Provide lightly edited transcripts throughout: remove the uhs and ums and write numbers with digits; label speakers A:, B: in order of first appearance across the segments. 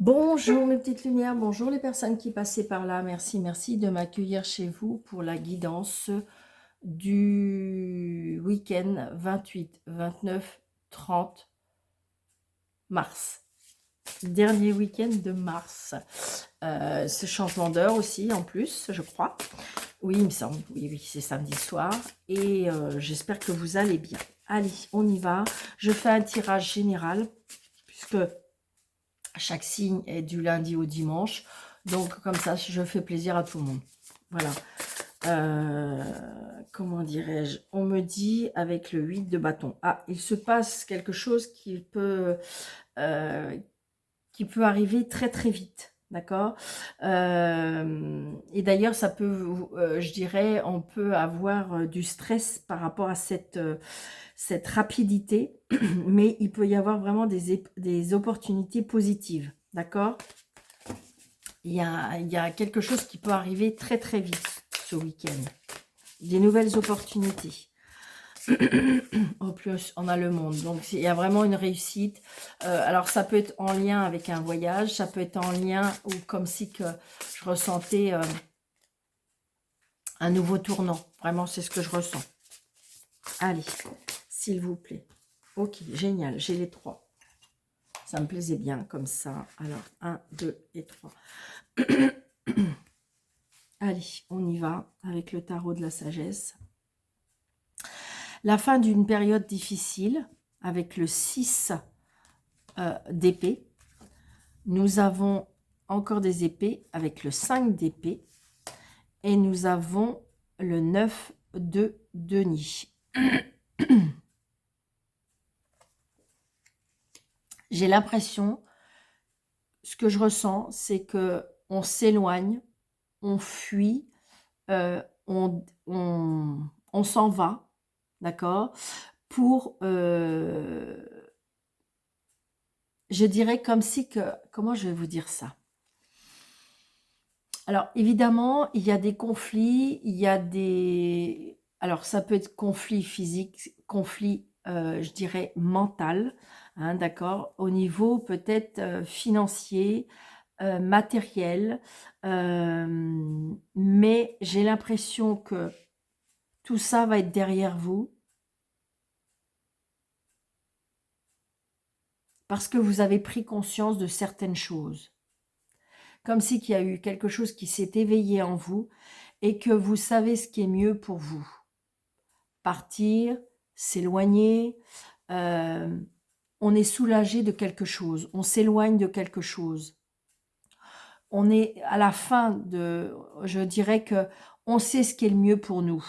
A: Bonjour mes petites lumières, bonjour les personnes qui passaient par là. Merci, merci de m'accueillir chez vous pour la guidance du week-end 28, 29, 30 mars. Dernier week-end de mars. Ce changement d'heure aussi en plus, je crois. Oui, il me semble. Oui, oui, c'est samedi soir. Et j'espère que vous allez bien. Allez, on y va. Je fais un tirage général puisque chaque signe est du lundi au dimanche. Donc, comme ça, je fais plaisir à tout le monde. Voilà. Comment dirais-je? On me dit avec le 8 de bâton. Ah, il se passe quelque chose euh, qui peut arriver très très vite. D'accord. Et d'ailleurs, ça peut, je dirais, on peut avoir du stress par rapport à cette rapidité, mais il peut y avoir vraiment des opportunités positives. D'accord. Il y a quelque chose qui peut arriver très très vite ce week-end. Des nouvelles opportunités. En plus, on a le monde. Donc, il y a vraiment une réussite. Alors, ça peut être en lien avec un voyage. Ça peut être en lien ou comme si que je ressentais un nouveau tournant. Vraiment, c'est ce que je ressens. Allez, s'il vous plaît. Ok, génial. J'ai les 3. Ça me plaisait bien comme ça. Alors, 1, 2 et 3. Allez, on y va avec le tarot de la sagesse. La fin d'une période difficile avec le 6 d'épée. Nous avons encore des épées avec le 5 d'épée. Et nous avons le 9 de denier. J'ai l'impression, ce que je ressens, c'est que on s'éloigne, on fuit, on s'en va, d'accord, pour, je dirais comme si que, comment je vais vous dire ça? Alors, évidemment, il y a des conflits, il y a des... Alors, ça peut être conflit physique, conflit, je dirais, mental, hein, d'accord, au niveau peut-être financier, matériel, mais j'ai l'impression que tout ça va être derrière vous parce que vous avez pris conscience de certaines choses. Comme si qu'il y a eu quelque chose qui s'est éveillé en vous et que vous savez ce qui est mieux pour vous. Partir, s'éloigner, on est soulagé de quelque chose, on s'éloigne de quelque chose. On est à la fin de, je dirais que on sait ce qui est le mieux pour nous.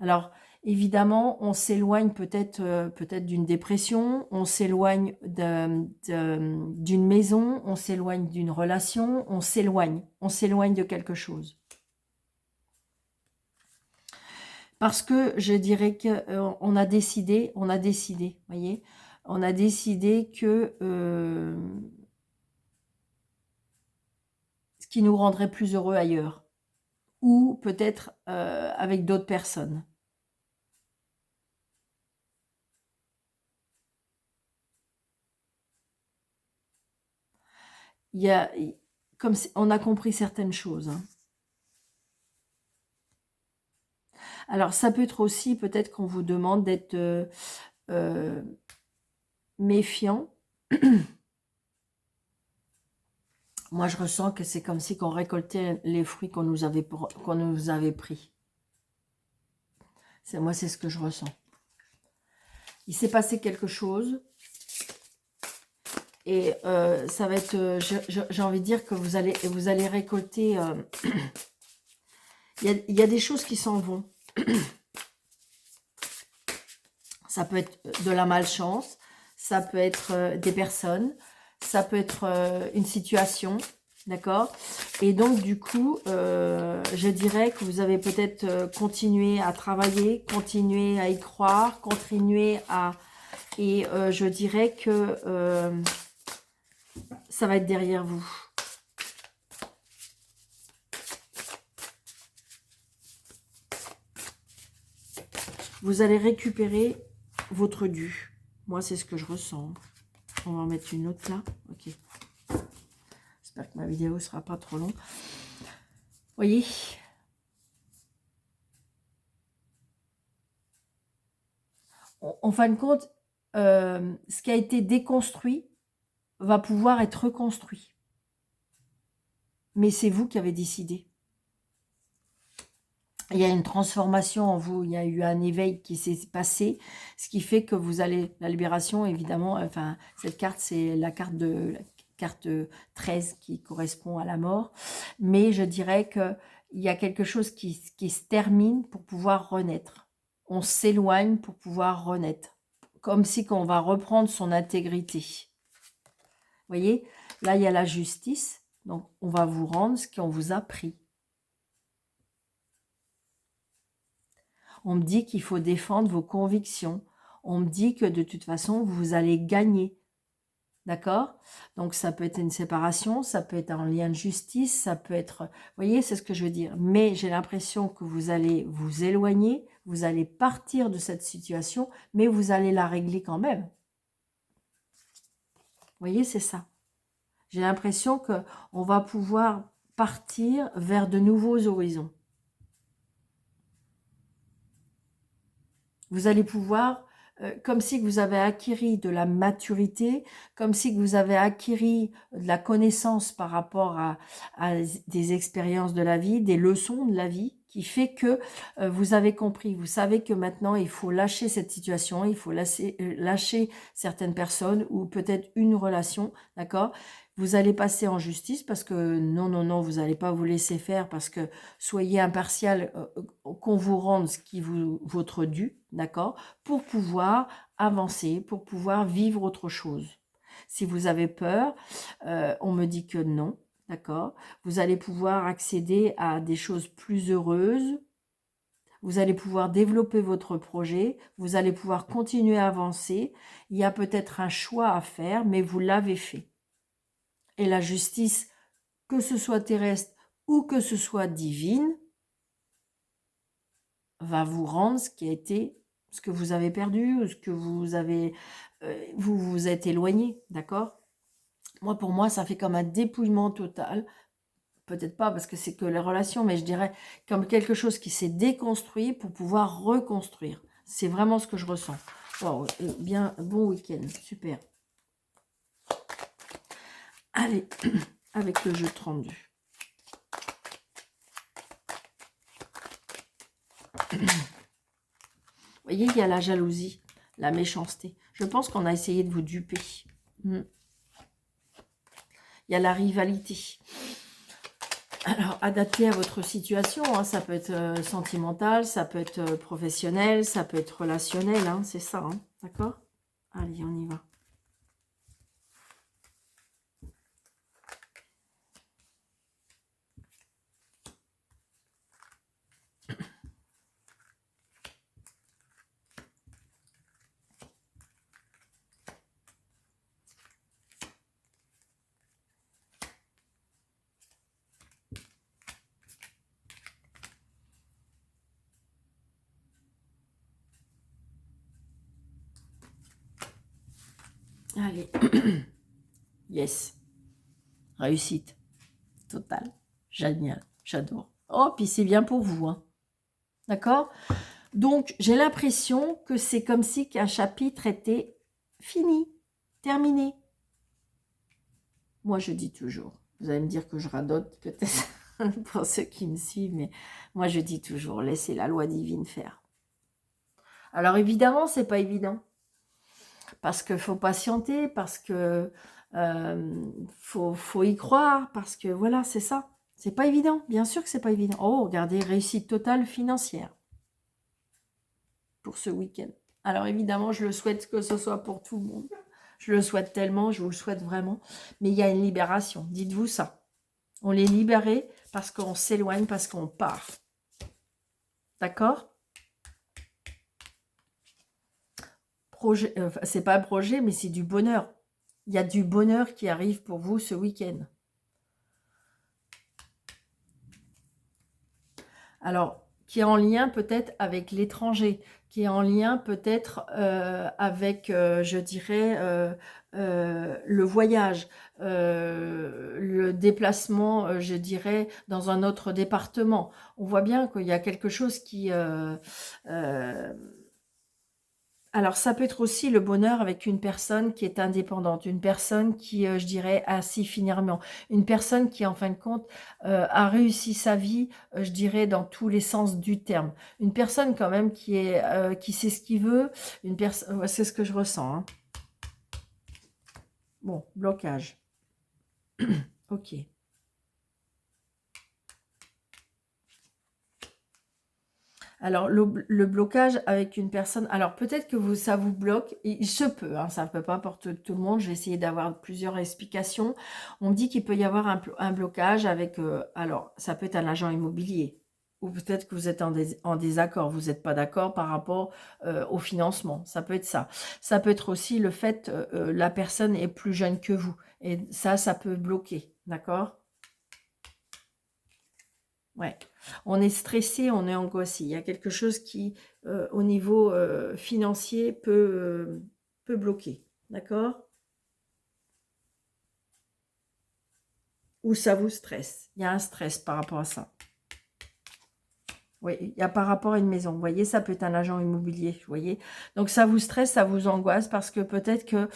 A: Alors, évidemment, on s'éloigne peut-être d'une dépression, on s'éloigne d'une maison, on s'éloigne d'une relation, on s'éloigne de quelque chose. Parce que je dirais qu'on a décidé, voyez, on a décidé que ce qui nous rendrait plus heureux ailleurs, ou peut-être avec d'autres personnes. Il y a, comme si, on a compris certaines choses. Hein. Alors, ça peut être aussi, peut-être qu'on vous demande d'être méfiant. Moi, je ressens que c'est comme si qu'on récoltait les fruits qu'on nous avait pris. Moi, c'est ce que je ressens. Il s'est passé quelque chose. Et ça va être, j'ai envie de dire que vous allez récolter. Il y a des choses qui s'en vont. Ça peut être de la malchance, ça peut être des personnes, ça peut être une situation, d'accord? Et donc, du coup, je dirais que vous avez peut-être continué à travailler, continué à y croire, continué à... Et je dirais que ça va être derrière vous. Vous allez récupérer votre dû. Moi, c'est ce que je ressens. On va en mettre une autre là. Ok. J'espère que ma vidéo ne sera pas trop longue. Vous voyez, en fin de compte, ce qui a été déconstruit va pouvoir être reconstruit. Mais c'est vous qui avez décidé. Il y a une transformation en vous, il y a eu un éveil qui s'est passé, ce qui fait que vous allez, la libération évidemment, enfin cette carte c'est la carte 13 qui correspond à la mort, mais je dirais qu'il y a quelque chose qui se termine pour pouvoir renaître. On s'éloigne pour pouvoir renaître, comme si qu'on va reprendre son intégrité. Vous voyez, là il y a la justice, donc on va vous rendre ce qu'on vous a pris. On me dit qu'il faut défendre vos convictions. On me dit que de toute façon, vous allez gagner. D'accord? Donc, ça peut être une séparation, ça peut être un lien de justice, ça peut être... Vous voyez, c'est ce que je veux dire. Mais j'ai l'impression que vous allez vous éloigner, vous allez partir de cette situation, mais vous allez la régler quand même. Vous voyez, c'est ça. J'ai l'impression qu'on va pouvoir partir vers de nouveaux horizons. Vous allez pouvoir, comme si vous avez acquis de la maturité, comme si vous avez acquis de la connaissance par rapport à des expériences de la vie, des leçons de la vie, qui fait que vous avez compris. Vous savez que maintenant, il faut lâcher cette situation, il faut lâcher certaines personnes ou peut-être une relation, d'accord? Vous allez passer en justice parce que non, non, non, vous n'allez pas vous laisser faire parce que soyez impartial, qu'on vous rende ce qui vous votre dû, d'accord, pour pouvoir avancer, pour pouvoir vivre autre chose. Si vous avez peur, on me dit que non, d'accord, vous allez pouvoir accéder à des choses plus heureuses, vous allez pouvoir développer votre projet, vous allez pouvoir continuer à avancer, il y a peut-être un choix à faire, mais vous l'avez fait. Et la justice, que ce soit terrestre ou que ce soit divine, va vous rendre ce qui a été, ce que vous avez perdu, ou ce que vous avez, vous vous êtes éloigné, d'accord? Moi, pour moi, ça fait comme un dépouillement total. Peut-être pas parce que c'est que les relations, mais je dirais comme quelque chose qui s'est déconstruit pour pouvoir reconstruire. C'est vraiment ce que je ressens. Wow, bien, bon week-end, super. Allez, avec le jeu 32. Vous voyez, il y a la jalousie, la méchanceté. Je pense qu'on a essayé de vous duper. Il y a la rivalité. Alors, adapté à votre situation, hein, ça peut être sentimental, ça peut être professionnel, ça peut être relationnel, hein, c'est ça, hein, d'accord? Allez, on y va. Allez. Yes. Réussite. Totale. Génial. J'adore. Oh, puis c'est bien pour vous, hein. D'accord? Donc, j'ai l'impression que c'est comme si qu'un chapitre était fini, terminé. Moi, je dis toujours. Vous allez me dire que je radote, peut-être, pour ceux qui me suivent, mais moi, je dis toujours, laissez la loi divine faire. Alors, évidemment, c'est pas évident. Parce qu'il faut patienter, parce que faut y croire, parce que voilà, c'est ça. C'est pas évident, bien sûr que c'est pas évident. Oh, regardez, réussite totale financière pour ce week-end. Alors évidemment, je le souhaite que ce soit pour tout le monde. Je le souhaite tellement, je vous le souhaite vraiment. Mais il y a une libération, dites-vous ça. On est libéré parce qu'on s'éloigne, parce qu'on part. D'accord? Projet, c'est pas un projet, mais c'est du bonheur. Il y a du bonheur qui arrive pour vous ce week-end. Alors, qui est en lien peut-être avec l'étranger, qui est en lien peut-être avec, je dirais, le voyage, le déplacement, je dirais, dans un autre département. On voit bien qu'il y a quelque chose qui... euh, alors, ça peut être aussi le bonheur avec une personne qui est indépendante, une personne qui, je dirais, assis finalement, une personne qui, en fin de compte, a réussi sa vie, je dirais, dans tous les sens du terme. Une personne quand même qui sait ce qu'il veut, une personne, c'est ce que je ressens, hein. Bon, blocage. Ok. Alors, le blocage avec une personne, alors peut-être que ça vous bloque, et il se peut, hein, ça ne peut pas pour tout le monde, je vais essayer d'avoir plusieurs explications. On me dit qu'il peut y avoir un blocage avec, alors ça peut être un agent immobilier, ou peut-être que vous êtes en désaccord, vous n'êtes pas d'accord par rapport au financement, ça peut être ça. Ça peut être aussi le fait, la personne est plus jeune que vous, et ça peut bloquer, d'accord? Ouais, on est stressé, on est angoissé. Il y a quelque chose qui, au niveau financier, peut bloquer. D'accord? Ou ça vous stresse. Il y a un stress par rapport à ça. Oui, il y a par rapport à une maison. Vous voyez, ça peut être un agent immobilier. Vous voyez? Donc ça vous stresse, ça vous angoisse parce que peut-être que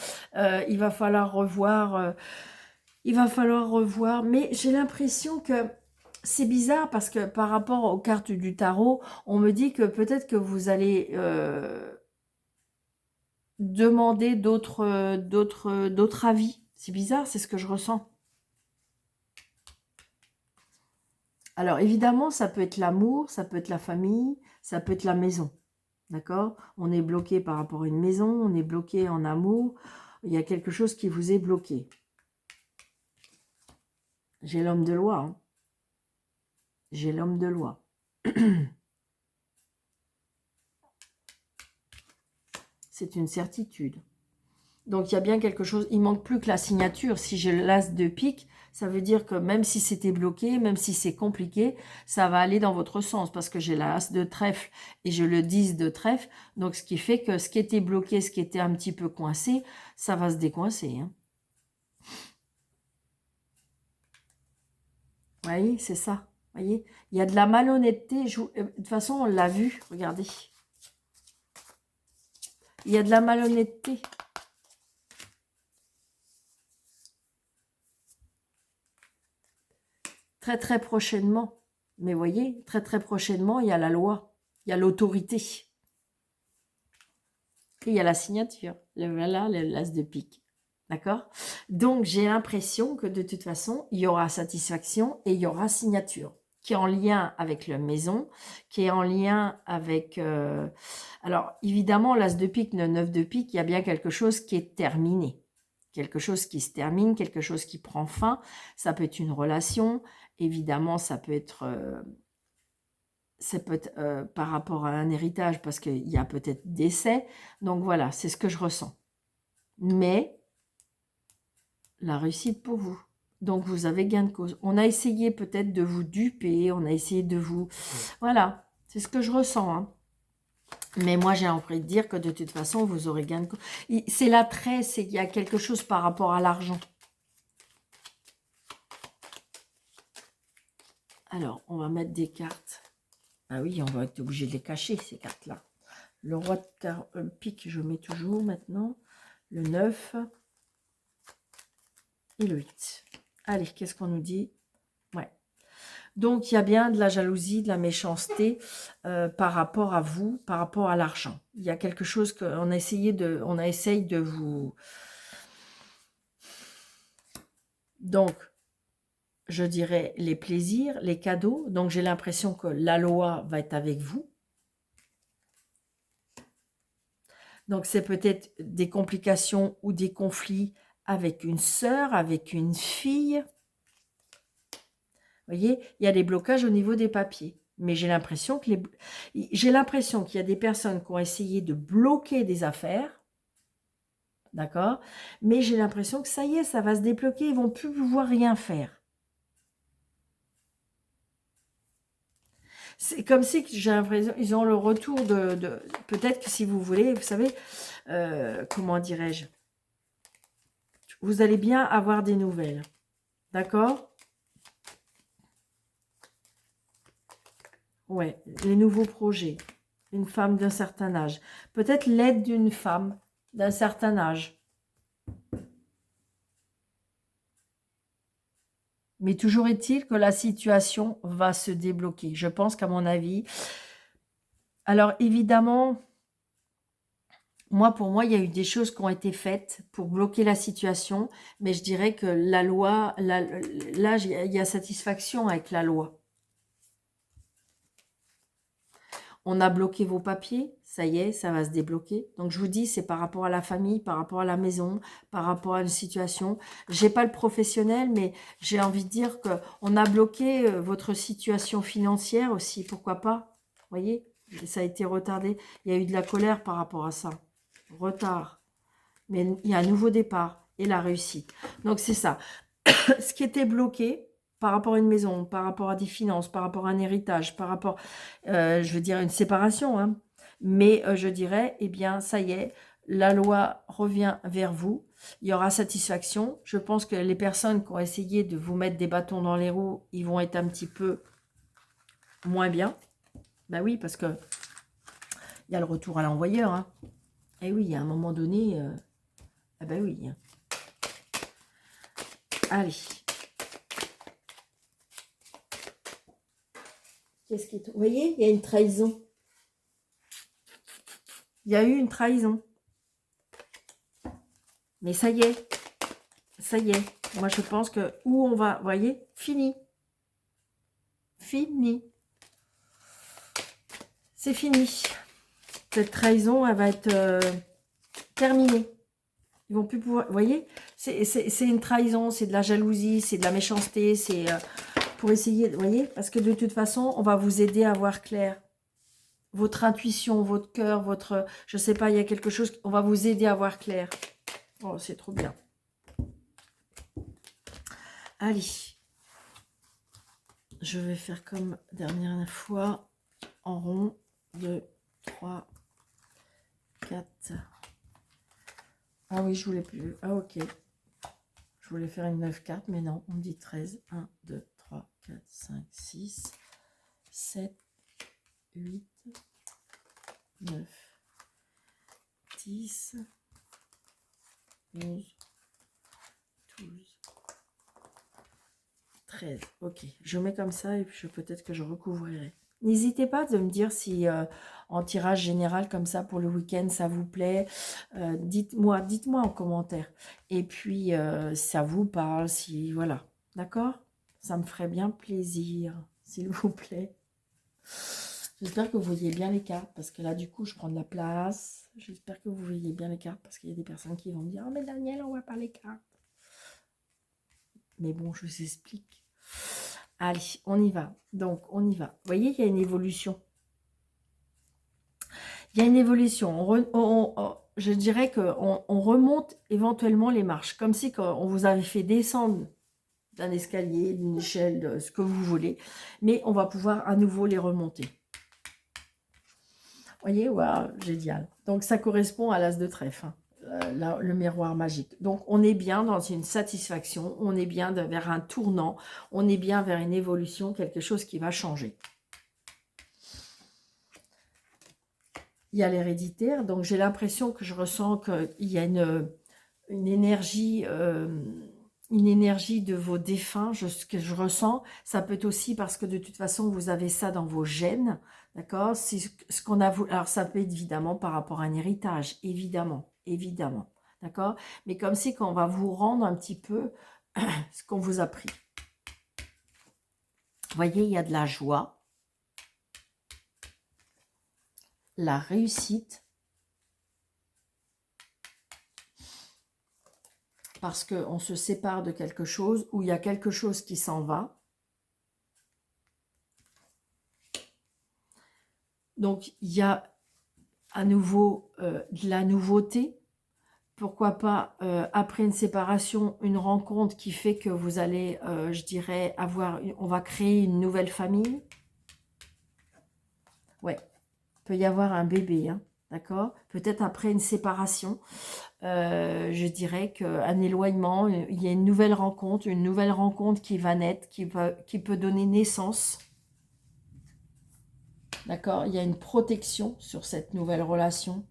A: il va falloir revoir. Il va falloir revoir. Mais j'ai l'impression que c'est bizarre parce que par rapport aux cartes du tarot, on me dit que peut-être que vous allez demander d'autres avis. C'est bizarre, c'est ce que je ressens. Alors évidemment, ça peut être l'amour, ça peut être la famille, ça peut être la maison. D'accord? On est bloqué par rapport à une maison, on est bloqué en amour. Il y a quelque chose qui vous est bloqué. J'ai l'homme de loi, hein. J'ai l'homme de loi. C'est une certitude. Donc, il y a bien quelque chose. Il manque plus que la signature. Si j'ai l'as de pique, ça veut dire que même si c'était bloqué, même si c'est compliqué, ça va aller dans votre sens parce que j'ai l'as de trèfle et je le 10 de trèfle. Donc, ce qui fait que ce qui était bloqué, ce qui était un petit peu coincé, ça va se décoincer, hein. Vous voyez, c'est ça. Vous voyez, il y a de la malhonnêteté. De toute façon, on l'a vu. Regardez. Il y a de la malhonnêteté. Très, très prochainement. Mais voyez, très, très prochainement, il y a la loi. Il y a l'autorité. Et il y a la signature. Voilà, l'as de pique. D'accord? Donc, j'ai l'impression que de toute façon, il y aura satisfaction et il y aura signature, qui est en lien avec la maison, qui est en lien avec... alors, évidemment, l'as de pique, le 9 de pique, il y a bien quelque chose qui est terminé. Quelque chose qui se termine, quelque chose qui prend fin. Ça peut être une relation. Évidemment, ça peut être par rapport à un héritage, parce qu'il y a peut-être décès. Donc voilà, c'est ce que je ressens. Mais la réussite pour vous. Donc vous avez gain de cause. On a essayé peut-être de vous duper, on a essayé de vous... Voilà, c'est ce que je ressens, hein. Mais moi, j'ai envie de dire que de toute façon, vous aurez gain de cause. C'est l'attrait, c'est qu'il y a quelque chose par rapport à l'argent. Alors, on va mettre des cartes. Ah oui, on va être obligé de les cacher, ces cartes-là. Le roi de pique, je mets toujours maintenant. Le 9 et le 8. Allez, qu'est-ce qu'on nous dit? Ouais. Donc, il y a bien de la jalousie, de la méchanceté par rapport à vous, par rapport à l'argent. Il y a quelque chose qu'on essaye de vous... Donc, je dirais les plaisirs, les cadeaux. Donc, j'ai l'impression que la loi va être avec vous. Donc, c'est peut-être des complications ou des conflits avec une sœur, avec une fille. Vous voyez, il y a des blocages au niveau des papiers. Mais j'ai l'impression qu'il y a des personnes qui ont essayé de bloquer des affaires. D'accord? Mais j'ai l'impression que ça y est, ça va se débloquer. Ils vont plus pouvoir rien faire. C'est comme si j'ai l'impression, ils ont le retour peut-être que si vous voulez, vous savez, comment dirais-je, vous allez bien avoir des nouvelles, d'accord? Ouais, les nouveaux projets, une femme d'un certain âge, peut-être l'aide d'une femme d'un certain âge. Mais toujours est-il que la situation va se débloquer. Je pense qu'à mon avis, alors évidemment, pour moi, il y a eu des choses qui ont été faites pour bloquer la situation, mais je dirais que la loi, là, il y a satisfaction avec la loi. On a bloqué vos papiers, ça y est, ça va se débloquer. Donc je vous dis, c'est par rapport à la famille, par rapport à la maison, par rapport à une situation. J'ai pas le professionnel, mais j'ai envie de dire que on a bloqué votre situation financière aussi, pourquoi pas. Vous voyez, ça a été retardé. Il y a eu de la colère par rapport à ça. Retard. Mais il y a un nouveau départ et la réussite. Donc c'est ça. Ce qui était bloqué par rapport à une maison, par rapport à des finances, par rapport à un héritage, par rapport, je veux dire, une séparation, hein. Mais je dirais, eh bien, ça y est, la loi revient vers vous. Il y aura satisfaction. Je pense que les personnes qui ont essayé de vous mettre des bâtons dans les roues, ils vont être un petit peu moins bien. Ben oui, parce que il y a le retour à l'envoyeur, hein. Et oui, à un moment donné, ah ben oui. Allez. Qu'est-ce qui est... Vous voyez, il y a une trahison. Il y a eu une trahison. Mais ça y est. Ça y est. Moi, je pense que où on va, vous voyez, fini. Fini. C'est fini. Cette trahison, elle va être terminée. Ils vont plus pouvoir... Vous voyez, c'est une trahison, c'est de la jalousie, c'est de la méchanceté, c'est pour essayer... Vous voyez, parce que de toute façon, on va vous aider à voir clair. Votre intuition, votre cœur, votre... Je sais pas, il y a quelque chose... On va vous aider à voir clair. Oh, c'est trop bien. Allez. Je vais faire comme dernière fois. En rond. 2, 3, 4. Ah oui, je voulais plus. Ah ok. Je voulais faire une 9-4, mais non, on dit 13. 1, 2, 3, 4, 5, 6, 7, 8, 9, 10, 11, 12, 13. Ok, je mets comme ça et puis peut-être que je recouvrirai. N'hésitez pas de me dire si en tirage général comme ça pour le week-end, ça vous plaît. Dites-moi en commentaire. Et puis, ça vous parle, si voilà. D'accord? Ça me ferait bien plaisir, s'il vous plaît. J'espère que vous voyez bien les cartes, parce que là, du coup, je prends de la place. J'espère que vous voyez bien les cartes, parce qu'il y a des personnes qui vont me dire « Oh, mais Daniel, on voit pas les cartes. » Mais bon, je vous explique. Allez, on y va. Donc, on y va. Vous voyez, il y a une évolution. Il y a une évolution. Je dirais qu'on remonte éventuellement les marches, comme si on vous avait fait descendre d'un escalier, d'une échelle, de ce que vous voulez. Mais on va pouvoir à nouveau les remonter. Vous voyez, voilà, génial. Donc, ça correspond à l'as de trèfle, hein, le miroir magique. Donc, on est bien dans une satisfaction, on est bien vers un tournant, on est bien vers une évolution, quelque chose qui va changer. Il y a l'héréditaire, donc j'ai l'impression que je ressens qu'il y a une énergie de vos défunts, ce que je ressens. Ça peut être aussi parce que de toute façon, vous avez ça dans vos gènes, d'accord? C'est ce qu'on a voulu. Alors, ça peut être évidemment par rapport à un héritage, évidemment, évidemment, d'accord? Mais comme si qu'on va vous rendre un petit peu ce qu'on vous a pris. Vous voyez, il y a de la joie, la réussite, parce qu'on se sépare de quelque chose, ou il y a quelque chose qui s'en va. Donc, il y a à nouveau de la nouveauté. Pourquoi pas, après une séparation, une rencontre qui fait que vous allez, je dirais, on va créer une nouvelle famille. Ouais, peut y avoir un bébé, hein, d'accord? Peut-être après une séparation, je dirais qu'un éloignement, il y a une nouvelle rencontre qui va naître, qui peut donner naissance, d'accord? Il y a une protection sur cette nouvelle relation.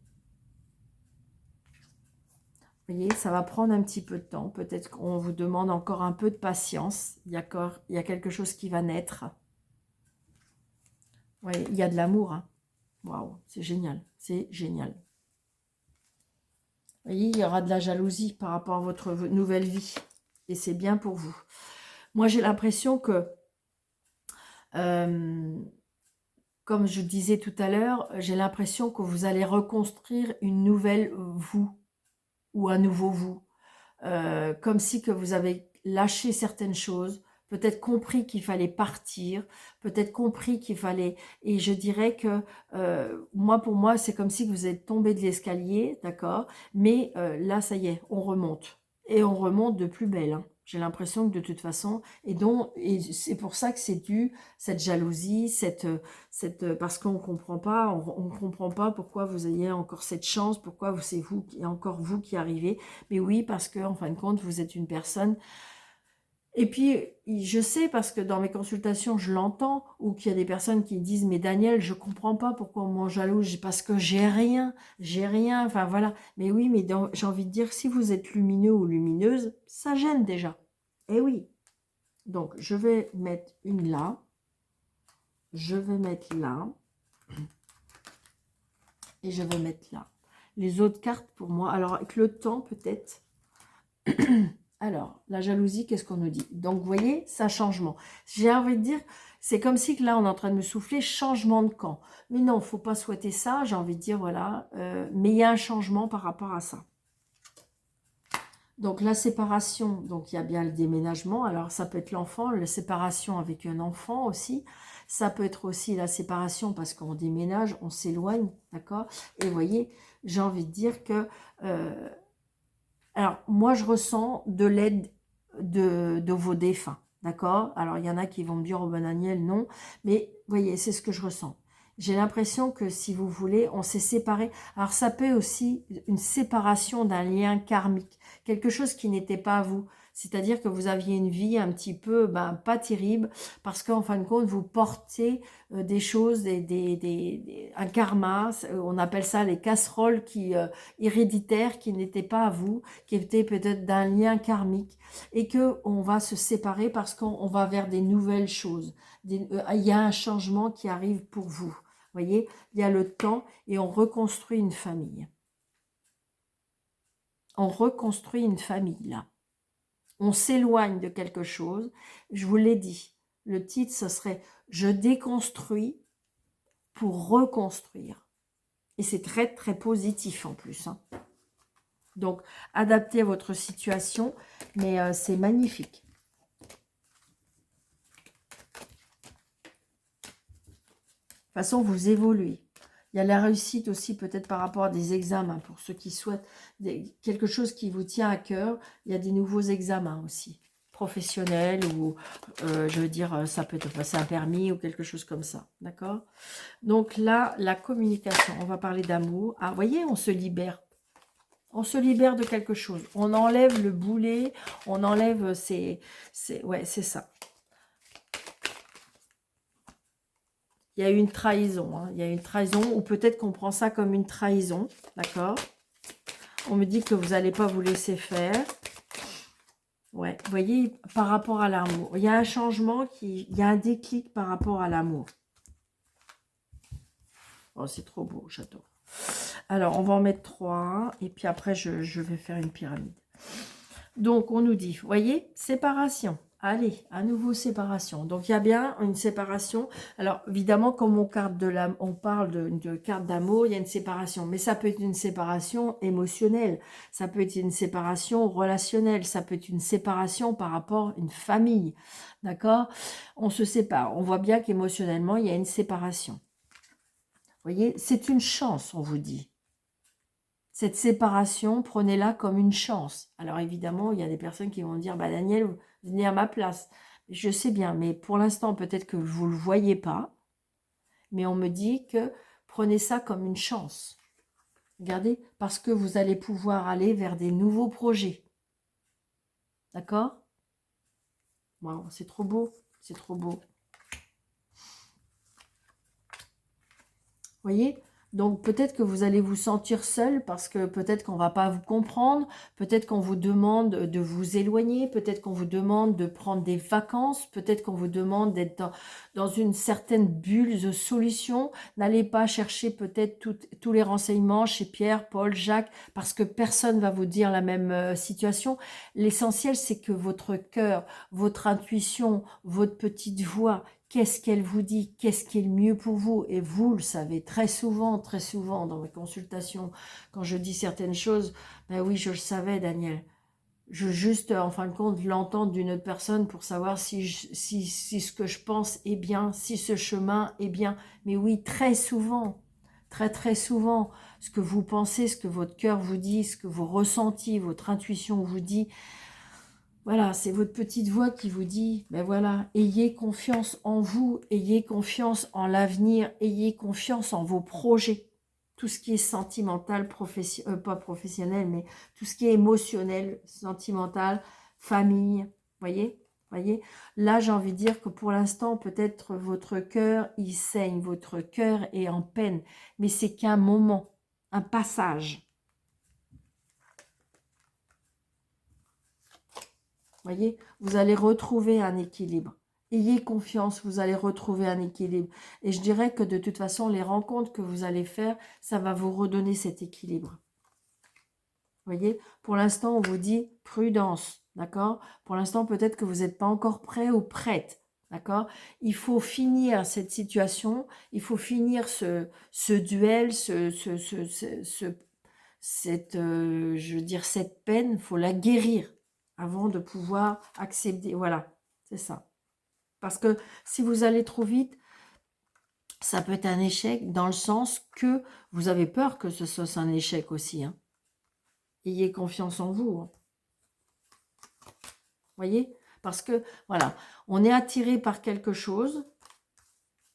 A: Vous voyez, ça va prendre un petit peu de temps. Peut-être qu'on vous demande encore un peu de patience. Il y a quelque chose qui va naître. Oui, il y a de l'amour, hein. Waouh, c'est génial, c'est génial. Vous voyez, il y aura de la jalousie par rapport à votre nouvelle vie. Et c'est bien pour vous. Moi, j'ai l'impression que, euh, comme je disais tout à l'heure, j'ai l'impression que vous allez reconstruire une nouvelle vous ou un nouveau vous. Comme si que vous avez lâché certaines choses, peut-être compris qu'il fallait partir, peut-être compris qu'il fallait... Et je dirais que, moi, pour moi, c'est comme si que vous êtes tombé de l'escalier, d'accord? Mais là, ça y est, on remonte. Et on remonte de plus belle, hein. J'ai l'impression que de toute façon, et c'est pour ça que c'est dû, cette jalousie, parce qu'on comprend pas, on comprend pas pourquoi vous ayez encore cette chance, pourquoi c'est vous, encore vous qui arrivez. Mais oui, parce que en fin de compte, vous êtes une personne. Et puis, je sais, parce que dans mes consultations, je l'entends, ou qu'il y a des personnes qui disent, mais Daniel, je comprends pas pourquoi on m'en jalouse, parce que j'ai rien, enfin voilà. Mais oui, mais j'ai envie de dire, si vous êtes lumineux ou lumineuse, ça gêne déjà. Eh oui. Donc, je vais mettre une là, je vais mettre là, et je vais mettre là. Les autres cartes pour moi, alors avec le temps peut-être. Alors, la jalousie, qu'est-ce qu'on nous dit? Donc, vous voyez, c'est un changement. J'ai envie de dire, c'est comme si que là, on est en train de me souffler changement de camp. Mais non, il ne faut pas souhaiter ça, j'ai envie de dire, voilà. Mais il y a un changement par rapport à ça. Donc, la séparation, donc il y a bien le déménagement. Alors, ça peut être l'enfant, la séparation avec un enfant aussi. Ça peut être aussi la séparation parce qu'on déménage, on s'éloigne, d'accord? Et vous voyez, j'ai envie de dire que... alors, moi, je ressens de l'aide de vos défunts, d'accord? Alors, il y en a qui vont me dire, oh ben Daniel, non. Mais, vous voyez, c'est ce que je ressens. J'ai l'impression que, si vous voulez, on s'est séparés. Alors, ça peut aussi une séparation d'un lien karmique, quelque chose qui n'était pas à vous. C'est-à-dire que vous aviez une vie un petit peu, ben, pas terrible, parce qu'en fin de compte, vous portez des choses, un karma, on appelle ça les casseroles héréditaires qui n'étaient pas à vous, qui étaient peut-être d'un lien karmique, et que on va se séparer parce qu'on va vers des nouvelles choses. Il y a un changement qui arrive pour vous. Vous voyez, il y a le temps et on reconstruit une famille. On reconstruit une famille là. On s'éloigne de quelque chose. Je vous l'ai dit. Le titre, ce serait « Je déconstruis pour reconstruire ». Et c'est très, très positif en plus, hein. Donc, adaptez à votre situation, mais c'est magnifique. De toute façon, vous évoluez. Il y a la réussite aussi peut-être par rapport à des examens. Pour ceux qui souhaitent quelque chose qui vous tient à cœur, il y a des nouveaux examens aussi. Professionnels ou, je veux dire, ça peut être passer un permis ou quelque chose comme ça. D'accord? Donc là, la communication, on va parler d'amour. Ah, vous voyez, on se libère. On se libère de quelque chose. On enlève le boulet, on enlève ouais, c'est ça. Il y a eu une trahison, hein. Il y a une trahison, ou peut-être qu'on prend ça comme une trahison, d'accord? On me dit que vous n'allez pas vous laisser faire. Ouais, vous voyez, par rapport à l'amour. Il y a un changement, il y a un déclic par rapport à l'amour. Oh, c'est trop beau, j'adore. Alors, on va en mettre 3, et puis après, je vais faire une pyramide. Donc, on nous dit, vous voyez, séparation. Allez, à nouveau séparation. Donc, il y a bien une séparation. Alors, évidemment, comme on parle de carte d'amour, il y a une séparation. Mais ça peut être une séparation émotionnelle. Ça peut être une séparation relationnelle. Ça peut être une séparation par rapport à une famille. D'accord? On se sépare. On voit bien qu'émotionnellement, il y a une séparation. Vous voyez, c'est une chance, on vous dit. Cette séparation, prenez-la comme une chance. Alors évidemment, il y a des personnes qui vont dire, bah Daniel, venez à ma place. Je sais bien, mais pour l'instant, peut-être que vous ne le voyez pas. Mais on me dit que prenez ça comme une chance. Regardez, parce que vous allez pouvoir aller vers des nouveaux projets. D'accord? Wow, c'est trop beau, c'est trop beau. Voyez? Donc peut-être que vous allez vous sentir seul parce que peut-être qu'on ne va pas vous comprendre, peut-être qu'on vous demande de vous éloigner, peut-être qu'on vous demande de prendre des vacances, peut-être qu'on vous demande d'être dans une certaine bulle de solution. N'allez pas chercher peut-être tous les renseignements chez Pierre, Paul, Jacques, parce que personne ne va vous dire la même situation. L'essentiel, c'est que votre cœur, votre intuition, votre petite voix, qu'est-ce qu'elle vous dit? Qu'est-ce qui est le mieux pour vous? Et vous le savez très souvent dans mes consultations, quand je dis certaines choses, ben oui, je le savais, Daniel. Je veux juste, en fin de compte, l'entendre d'une autre personne pour savoir si ce que je pense est bien, si ce chemin est bien. Mais oui, très souvent, très souvent, ce que vous pensez, ce que votre cœur vous dit, ce que vous ressentez, votre intuition vous dit, voilà, c'est votre petite voix qui vous dit, ben voilà, ayez confiance en vous, ayez confiance en l'avenir, ayez confiance en vos projets. Tout ce qui est sentimental, pas professionnel, mais tout ce qui est émotionnel, sentimental, famille, voyez. Là, j'ai envie de dire que pour l'instant, peut-être votre cœur, il saigne, votre cœur est en peine, mais c'est qu'un moment, un passage. Voyez, vous allez retrouver un équilibre. Ayez confiance, vous allez retrouver un équilibre. Et je dirais que de toute façon, les rencontres que vous allez faire, ça va vous redonner cet équilibre. Voyez, pour l'instant, on vous dit prudence, d'accord? Pour l'instant, peut-être que vous n'êtes pas encore prêt ou prête, d'accord? Il faut finir cette situation, il faut finir ce duel, je veux dire, cette peine, il faut la guérir avant de pouvoir accepter. Voilà, c'est ça. Parce que si vous allez trop vite, ça peut être un échec dans le sens que vous avez peur que ce soit un échec aussi. Hein. Ayez confiance en vous. Hein. Voyez? Parce que, voilà, on est attiré par quelque chose,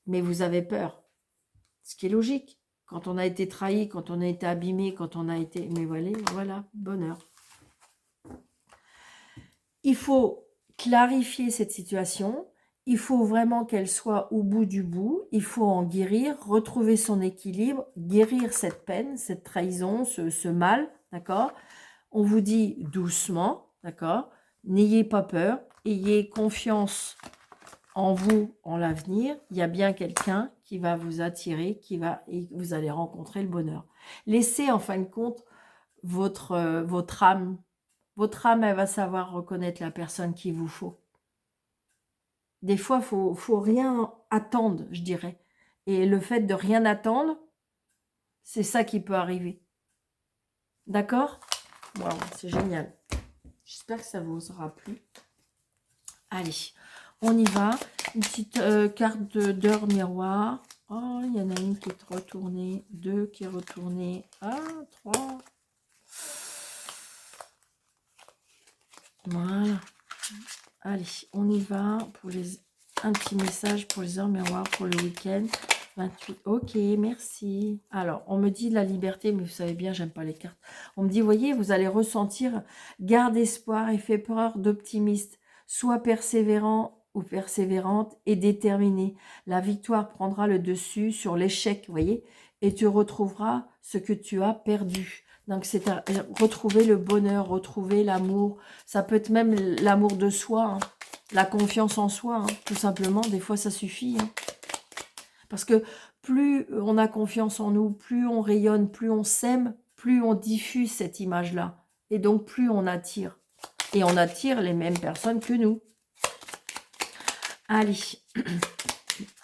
A: mais vous avez peur. Ce qui est logique. Quand on a été trahi, quand on a été abîmé, quand on a été... Mais voilà, bonheur. Il faut clarifier cette situation. Il faut vraiment qu'elle soit au bout du bout. Il faut en guérir, retrouver son équilibre, guérir cette peine, cette trahison, ce mal, d'accord? On vous dit doucement, d'accord? N'ayez pas peur, ayez confiance en vous, en l'avenir. Il y a bien quelqu'un qui va vous attirer, et vous allez rencontrer le bonheur. Laissez en fin de compte votre âme. Votre âme, elle va savoir reconnaître la personne qu'il vous faut. Des fois, faut rien attendre, je dirais. Et le fait de rien attendre, c'est ça qui peut arriver. D'accord? Waouh, c'est génial. J'espère que ça vous aura plu. Allez, on y va. Une petite carte d'heure miroir. Oh, il y en a une qui est retournée, deux qui est retournée. Ah, trois. Voilà. Allez, on y va pour un petit message pour les heures miroirs pour le week-end. 28. Ok, merci. Alors, on me dit la liberté, mais vous savez bien, j'aime pas les cartes. On me dit, voyez, vous allez ressentir, garde espoir et fais peur d'optimiste. Sois persévérant ou persévérante et déterminé. La victoire prendra le dessus sur l'échec, voyez, et tu retrouveras ce que tu as perdu. Donc, c'est retrouver le bonheur, retrouver l'amour. Ça peut être même l'amour de soi, hein. La confiance en soi, hein, tout simplement. Des fois, ça suffit. Hein. Parce que plus on a confiance en nous, plus on rayonne, plus on s'aime, plus on diffuse cette image-là. Et donc, plus on attire. Et on attire les mêmes personnes que nous. Allez.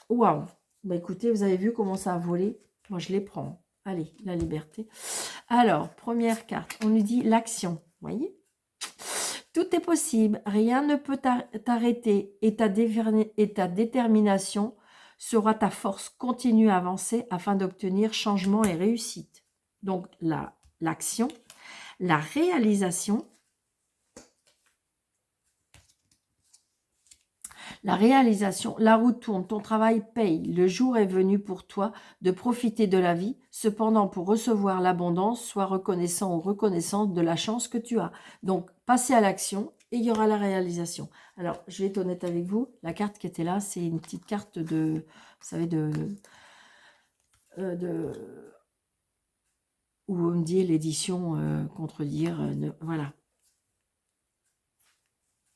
A: Waouh. Bah, écoutez, vous avez vu comment ça a volé. Moi, je les prends. Allez, la liberté. Alors, première carte. On nous dit l'action. Vous voyez? Tout est possible. Rien ne peut t'arrêter. Et ta détermination sera ta force. Continue à avancer afin d'obtenir changement et réussite. Donc, l'action, la réalisation, La réalisation, la roue tourne, ton travail paye. Le jour est venu pour toi de profiter de la vie. Cependant, pour recevoir l'abondance, sois reconnaissant ou reconnaissante de la chance que tu as. Donc, passez à l'action et il y aura la réalisation. Alors, je vais être honnête avec vous. La carte qui était là, c'est une petite carte de, vous savez, de où on me dit l'édition contredire. Voilà.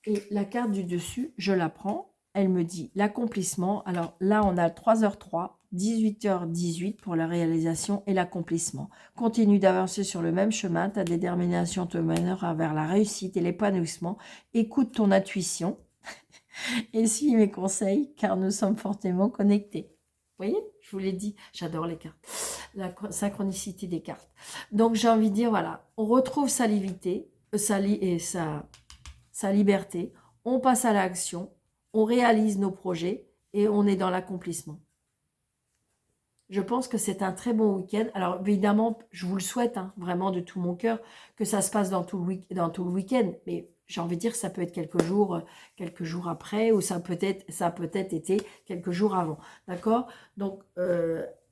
A: Et la carte du dessus, je la prends. Elle me dit l'accomplissement. Alors là, on a 3h03, 18h18 pour la réalisation et l'accomplissement. Continue d'avancer sur le même chemin. Ta détermination te mènera vers la réussite et l'épanouissement. Écoute ton intuition et suis mes conseils car nous sommes fortement connectés. Vous voyez, je vous l'ai dit, j'adore les cartes. La synchronicité des cartes. Donc j'ai envie de dire, voilà, on retrouve sa liberté, sa liberté, on passe à l'action, on réalise nos projets et on est dans l'accomplissement. Je pense que c'est un très bon week-end. Alors évidemment, je vous le souhaite hein, vraiment de tout mon cœur que ça se passe dans tout le week-end. Mais j'ai envie de dire que ça peut être quelques jours après ou ça a peut-être été quelques jours avant. D'accord? Donc,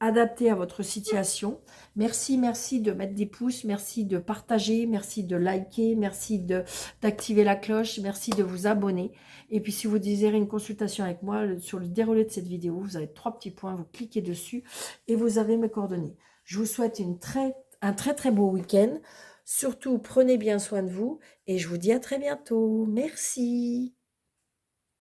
A: adapté à votre situation. Merci de mettre des pouces, merci de partager, merci de liker, merci d'activer la cloche, merci de vous abonner. Et puis, si vous désirez une consultation avec moi sur le déroulé de cette vidéo, vous avez 3 petits points, vous cliquez dessus et vous avez mes coordonnées. Je vous souhaite un très beau week-end. Surtout, prenez bien soin de vous et je vous dis à très bientôt. Merci.